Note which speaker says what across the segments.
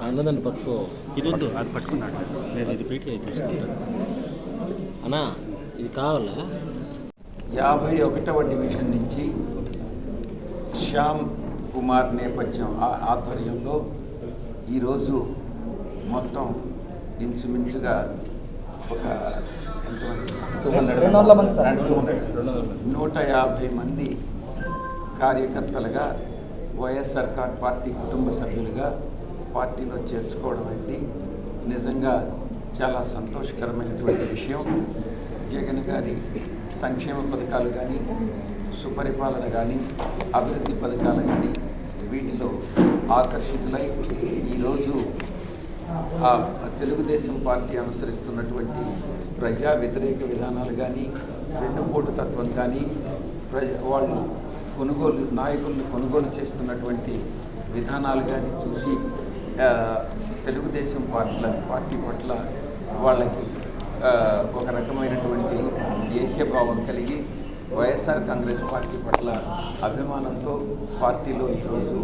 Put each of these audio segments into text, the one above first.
Speaker 1: అన్నదాన్ని పట్టుకో, ఇది వద్దు, అది పట్టుకున్నాడు. నేను ఇది పీటీ తీసుకుంటాను అన్నా, ఇది కావాలా?
Speaker 2: 51వ డివిజన్ నుంచి శ్యామ్ కుమార్ నేపథ్యం ఆధ్వర్యంలో ఈరోజు మొత్తం ఇంచుమించుగా ఒక 150 మంది కార్యకర్తలుగా వైఎస్ఆర్ పార్టీ కుటుంబ సభ్యులుగా పార్టీలో చేర్చుకోవడం అనేది నిజంగా చాలా సంతోషకరమైనటువంటి విషయం. జగన్ గారి సంక్షేమ పథకాలు కానీ, సుపరిపాలన కానీ, అభివృద్ధి పథకాలు కానీ వీటిలో ఆకర్షితులై ఈరోజు తెలుగుదేశం పార్టీ అనుసరిస్తున్నటువంటి ప్రజా వ్యతిరేక విధానాలు కానీ, వెన్నుపోటు తత్వం కానీ, వాళ్ళు నాయకులను కొనుగోలు చేస్తున్నటువంటి విధానాలు కానీ చూసి తెలుగుదేశం పార్టీ పట్ల వాళ్ళకి ఒక రకమైనటువంటి ఏక్యభావం కలిగి వైఎస్ఆర్ కాంగ్రెస్ పార్టీ పట్ల అభిమానంతో పార్టీలో ఈరోజు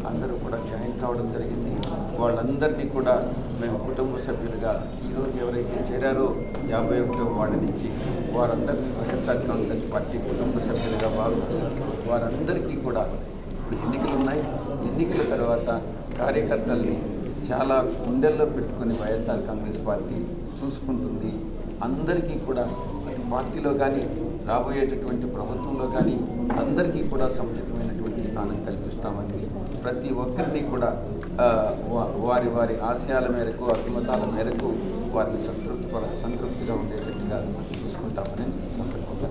Speaker 2: అందరూ కూడా జాయిన్ కావడం జరిగింది. వాళ్ళందరినీ కూడా మేము కుటుంబ సభ్యులుగా ఈరోజు ఎవరైతే చేరారో 51వ వార్డు నుంచి వారందరినీ వైఎస్ఆర్ కాంగ్రెస్ పార్టీ కుటుంబ సభ్యులుగా భావించి వారందరికీ కూడా ఇప్పుడు ఎన్నికలు ఉన్నాయి. ఎన్నికల తర్వాత కార్యకర్తల్ని చాలా గుండెల్లో పెట్టుకుని వైఎస్ఆర్ కాంగ్రెస్ పార్టీ చూసుకుంటుంది. అందరికీ కూడా పార్టీలో కానీ, రాబోయేటటువంటి ప్రభుత్వంలో కానీ అందరికీ కూడా సముచితమైనటువంటి స్థానం కల్పిస్తామని ప్రతి ఒక్కరిని కూడా వారి వారి ఆశయాల మేరకు, అభిమతాల మేరకు వారిని సంతృప్తిగా ఉండేటట్టుగా చూసుకుంటామని సందర్భంగా